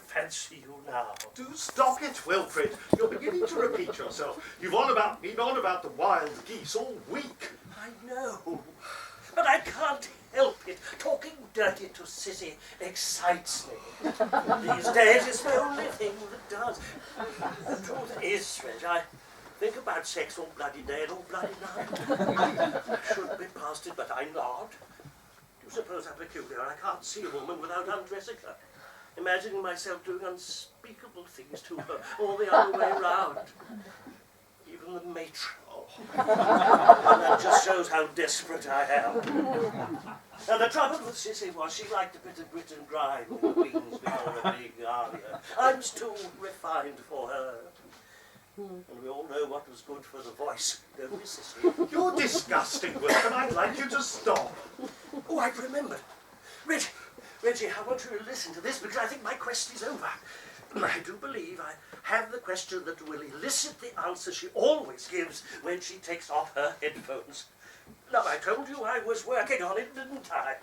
fancy you now. Do stop it, Wilfrid. You're beginning to repeat yourself. You've been on about the wild geese all week. I know, but I can't help it. Talking dirty to Sissy excites me. These days it's the only thing that does. The truth is, Reg, I think about sex all bloody day and all bloody night. I should be past it, but I'm not. Do you suppose I'm peculiar? I can't see a woman without undressing her, imagining myself doing unspeakable things to her, all the other way round. Even the matron. And that just shows how desperate I am. And the trouble with Sissy was she liked a bit of grit and grime in the wings before a big aria. I'm too refined for her. And we all know what was good for the voice, don't we, Sissy? You're disgusting, Wilf, and I'd like you to stop. Oh, I've remembered. Reggie, I want you to listen to this because I think my quest is over. I do believe I have the question that will elicit the answer she always gives when she takes off her headphones. Now, I told you I was working on it, didn't I?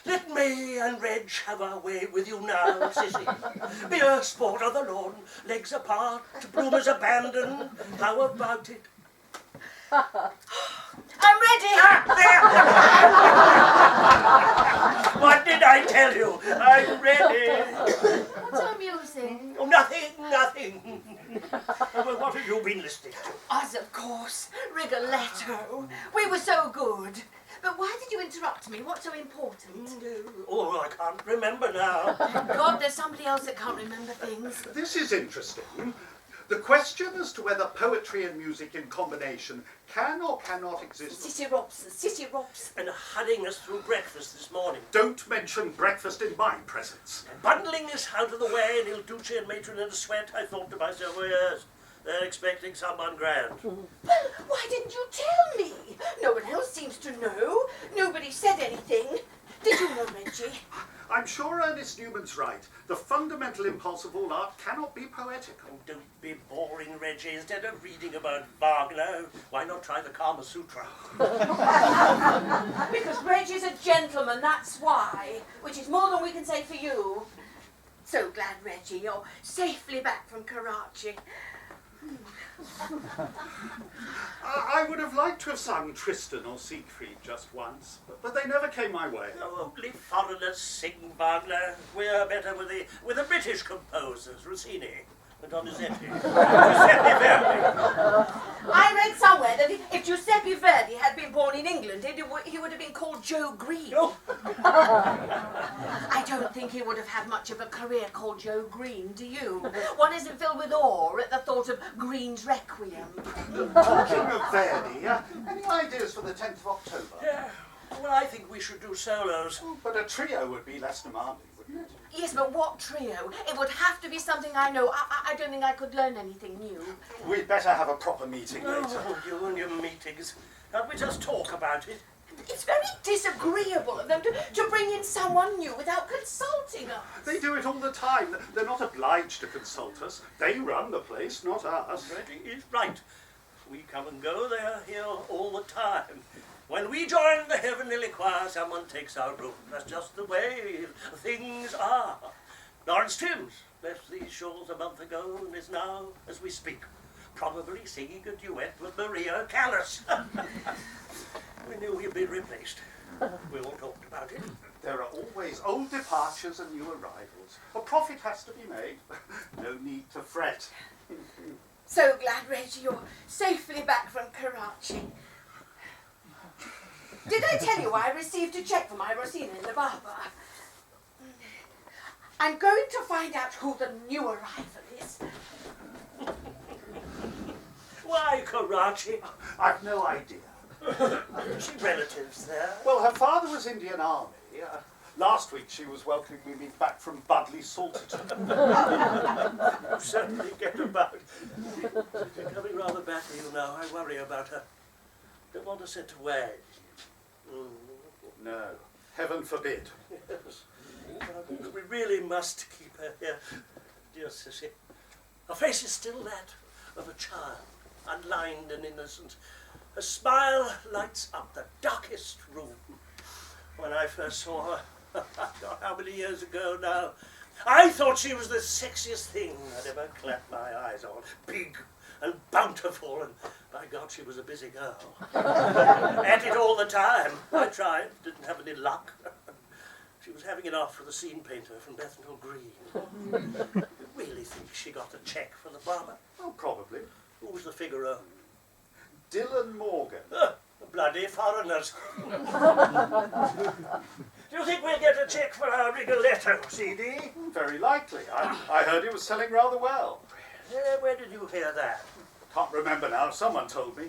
Let me and Reg have our way with you now, Sissy. Mere sport on the lawn, legs apart, bloomers abandoned. How about it? I'm ready! What did I tell you? I'm ready. What's amusing? Oh, nothing. Well, what have you been listening to? Us, of course. Rigoletto. We were so good. But why did you interrupt me? What's so important? Oh, I can't remember now. God, there's somebody else that can't remember things. This is interesting. The question as to whether poetry and music in combination can or cannot exist... Cissy Robson. And hurrying us through breakfast this morning. Don't mention breakfast in my presence. And bundling us out of the way in Il Duce and Matron in a sweat, I thought to myself, oh yes, they're expecting someone grand. Well, why didn't you tell me? No one else seems to know. Nobody said anything. Did you know, Reggie? I'm sure Ernest Newman's right. The fundamental impulse of all art cannot be poetic. Oh, don't be boring, Reggie. Instead of reading about Wagner, why not try the Kama Sutra? Because Reggie's a gentleman, that's why. Which is more than we can say for you. So glad, Reggie, you're safely back from Karachi. I would have liked to have sung Tristan or Siegfried just once, but they never came my way. Oh, only foreigners sing Wagner. We're better with the British composers, Rossini and Donizetti. Giuseppe Verdi. I read somewhere that if Giuseppe Verdi had been born in England, he would have been called Joe Green. Oh. I don't think he would have had much of a career called Joe Green, do you? One isn't filled with awe at the thought of Green's Requiem. Talking of Verdi, any ideas for the 10th of October? Yeah. Well, I think we should do solos. But a trio would be less demanding, wouldn't it? Yes, but what trio? It would have to be something I know. I don't think I could learn anything new. We'd better have a proper meeting later. Oh, you and your meetings. Can't we just talk about it? It's very disagreeable of them to bring in someone new without consulting us. They do it all the time. They're not obliged to consult us. They run the place, not us. Reggie is right. We come and go. They're here all the time. When we join the heavenly choir, someone takes our room. That's just the way things are. Lawrence Timms left these shores a month ago and is now, as we speak, probably singing a duet with Maria Callas. We knew he'd been replaced. We all talked about it. There are always old departures and new arrivals. A profit has to be made. No need to fret. So glad, Reggie, you're safely back from Karachi. Did I tell you I received a cheque for my Rossini in the barber? I'm going to find out who the new arrival is. Why Karachi? I've no idea. Has she relatives there? Well, her father was Indian Army. Last week she was welcoming me back from Budley Salterton. You certainly get about. She's coming rather badly, you know. I worry about her. Don't want her sent away. No, heaven forbid. Yes. We really must keep her here, dear Sissy. Her face is still that of a child, unlined and innocent. Her smile lights up the darkest room. when I first saw her. God, how many years ago now? I thought she was the sexiest thing I'd ever clapped my eyes on. Big and bountiful, and by God, she was a busy girl. At it all the time. I tried, didn't have any luck. She was having it off with a scene painter from Bethnal Green. You really think she got a cheque for the barber? Oh, probably. Who was the figurer? Dylan Morgan. The bloody foreigners. Do you think we'll get a cheque for our Rigoletto CD? Very likely. I heard he was selling rather well. Where did you hear that? Can't remember now. Someone told me.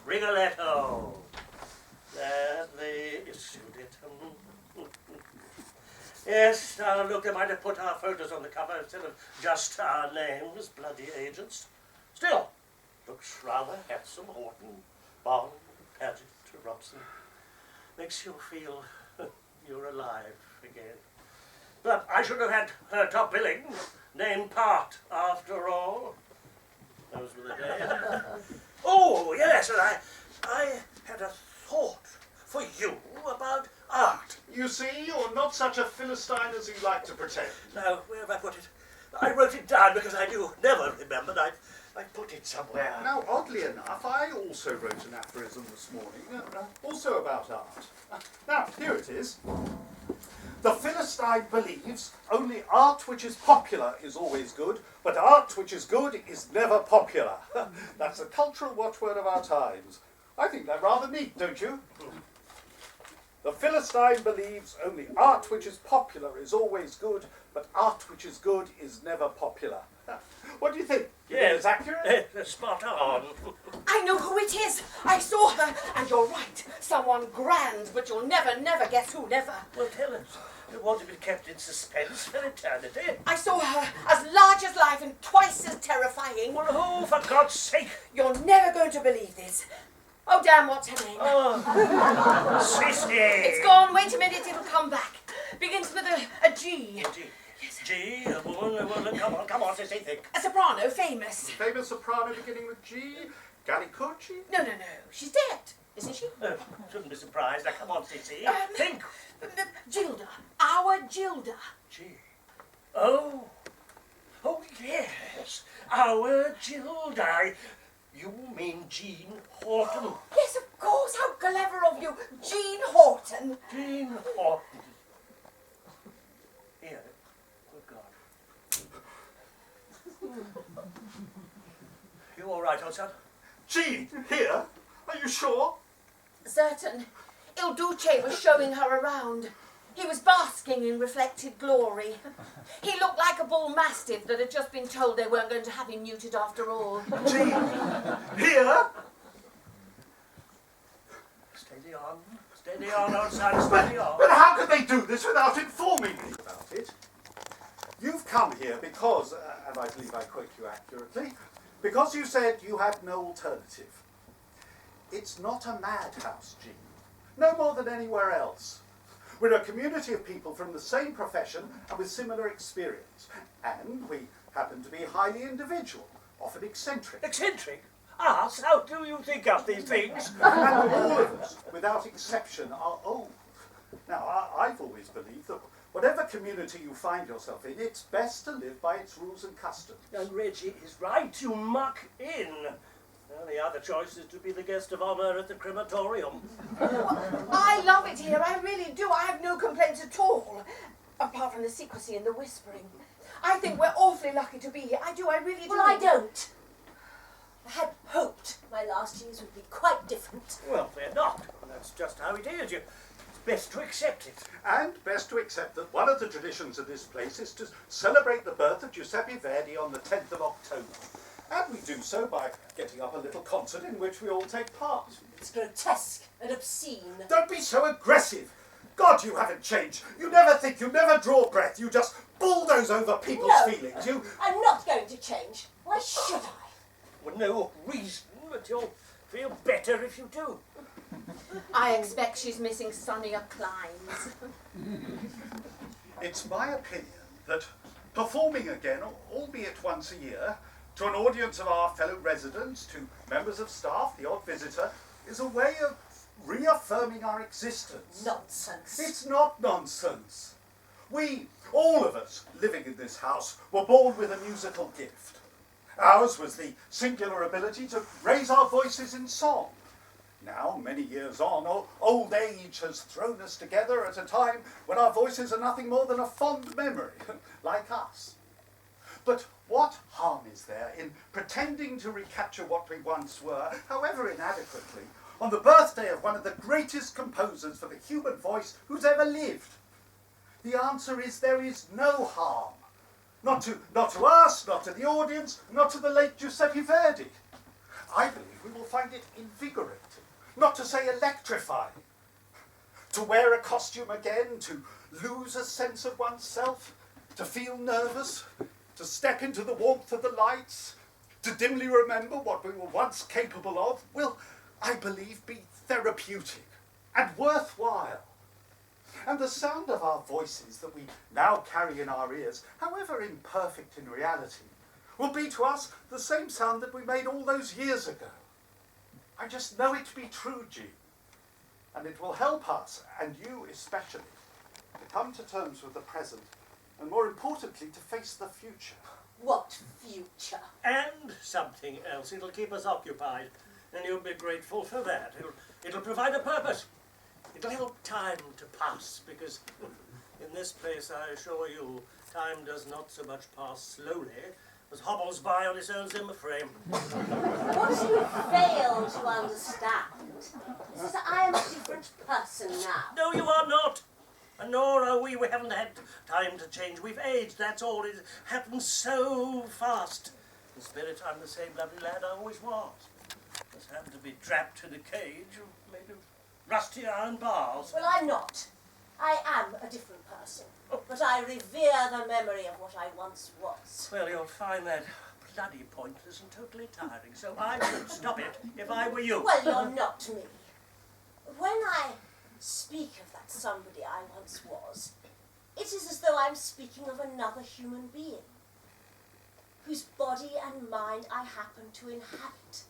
Rigoletto. They issued it. Yes, now look, they might have put our photos on the cover instead of just our names, bloody agents. Still, looks rather handsome. Horton, Bond, Paget, Robson. Makes you feel you're alive again. But I should have had her top billing, name part after all. Those were the days. Oh, yes, and I had a thought for you about art. You see, you're not such a Philistine as you like to pretend. Now, where have I put it? I wrote it down because I do never remember. I put it somewhere. Now, oddly enough, I also wrote an aphorism this morning, also about art. Now, here it is. The Philistine believes only art which is popular is always good, but art which is good is never popular. That's the cultural watchword of our times. I think that rather neat, don't you? The Philistine believes only art which is popular is always good, but art which is good is never popular. What do you think? Yes, It's accurate? spot on. I know who it is. I saw her, and you're right. Someone grand, but you'll never guess who never. Well, tell us. You want to be kept in suspense for eternity? I saw her as large as life and twice as terrifying. Well, who, for God's sake? You're never going to believe this. Oh, damn, what's her name? Oh, Sissy. It's gone. Wait a minute, it'll come back. Begins with a G. G. G, a woman, come on, Sissy, think. A soprano, famous. Famous soprano beginning with G, Gallicucci? No. She's dead, isn't she? Oh, shouldn't be surprised. Now, come on, Sissy, think. Gilda. Our Gilda. G. Oh, yes, our Gilda. You mean Jean Horton? Yes, of course. How clever of you. Jean Horton. Jean Horton. Here, good God. You all right, old son? Jean, here? Are you sure? Certain. Il Duce was showing her around. He was basking in reflected glory. He looked like a bull mastiff that had just been told they weren't going to have him neutered after all. Jean, here? Steady on, old son, steady on. But how could they do this without informing me about it? You've come here because, and I believe I quote you accurately, because you said you had no alternative. It's not a madhouse, Jean. No more than anywhere else. We're a community of people from the same profession and with similar experience. And we happen to be highly individual, often eccentric. Eccentric? Us? How do you think of these things? And all of us, without exception, are old. Now, I've always believed that whatever community you find yourself in, it's best to live by its rules and customs. And Reggie is right. You muck in. Well, the other choice is to be the guest of honour at the crematorium. I love it here, I really do. I have no complaints at all, apart from the secrecy and the whispering. I think we're awfully lucky to be here. I do, I really do. Well, I don't. I had hoped my last years would be quite different. Well, they're not. That's just how it is. It's best to accept it. And best to accept that one of the traditions of this place is to celebrate the birth of Giuseppe Verdi on the 10th of October. And we do so by getting up a little concert in which we all take part. It's grotesque and obscene. Don't be so aggressive. God, you haven't changed. You never think, you never draw breath. You just bulldoze over people's feelings. I'm not going to change. Why should I? Well, no reason, but you'll feel better if you do. I expect she's missing sunnier climes. It's my opinion that performing again, albeit once a year, to an audience of our fellow residents, to members of staff, the odd visitor, is a way of reaffirming our existence. Nonsense. It's not nonsense. We, all of us living in this house, were born with a musical gift. Ours was the singular ability to raise our voices in song. Now, many years on, old age has thrown us together at a time when our voices are nothing more than a fond memory, like us. But what harm is there in pretending to recapture what we once were, however inadequately, on the birthday of one of the greatest composers for the human voice who's ever lived? The answer is there is no harm. Not to us, not to the audience, not to the late Giuseppe Verdi. I believe we will find it invigorating, not to say electrifying. To wear a costume again, to lose a sense of oneself, to feel nervous, to step into the warmth of the lights, to dimly remember what we were once capable of, will, I believe, be therapeutic and worthwhile. And the sound of our voices that we now carry in our ears, however imperfect in reality, will be to us the same sound that we made all those years ago. I just know it to be true, Jean. And it will help us, and you especially, to come to terms with the present, and more importantly, to face the future. What future? And something else. It'll keep us occupied, and you'll be grateful for that. It'll provide a purpose. It'll help time to pass, because in this place, I assure you, time does not so much pass slowly as hobbles by on its own Zimmer frame. What you fail to understand is that I am a different person now. No, you are not. And nor are we. We haven't had time to change. We've aged, that's all. It happens so fast. In spirit, I'm the same lovely lad I always was. Just happened to be trapped in a cage made of rusty iron bars. Well, I'm not. I am a different person. But I revere the memory of what I once was. Well, you'll find that bloody pointless and totally tiring, so I would stop it if I were you. Well, you're not me. When I speak of that somebody I once was, it is as though I'm speaking of another human being, whose body and mind I happen to inhabit.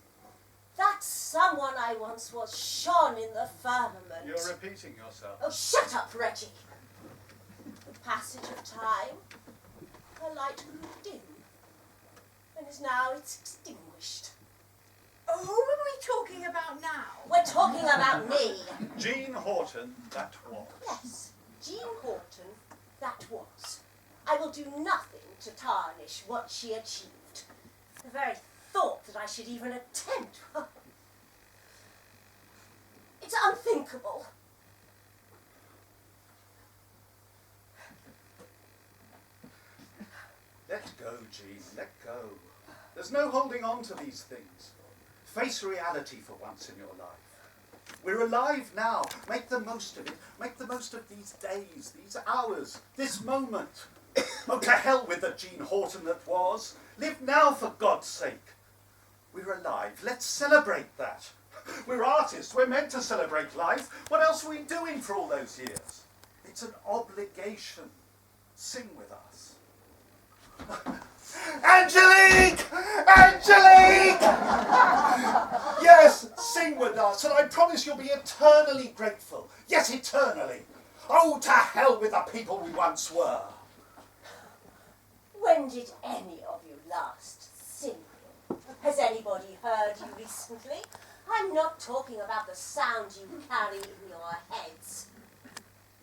That someone I once was shone in the firmament. You're repeating yourself. Oh, shut up, Reggie. The passage of time, her light grew dim, and is now it's extinguished. Oh, who are we talking about now? We're talking about me. Jean Horton, that was. Yes, Jean Horton, that was. I will do nothing to tarnish what she achieved. The very thought that I should even attempt. It's unthinkable. Let go, Jean, let go. There's no holding on to these things. Face reality for once in your life. We're alive now. Make the most of it. Make the most of these days, these hours, this moment. Oh, to hell with the Jean Horton that was. Live now, for God's sake. We're alive. Let's celebrate that. We're artists. We're meant to celebrate life. What else are we doing for all those years? It's an obligation. Sing with us. Angelique! Angelique! Yes, sing with us, and I promise you'll be eternally grateful. Yes, eternally. Oh, to hell with the people we once were. When did any of you last sing? Has anybody heard you recently? I'm not talking about the sound you carry in your heads.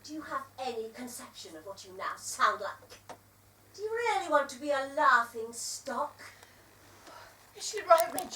Do you have any conception of what you now sound like? Do you really want to be a laughing stock? Is she right, Reggie?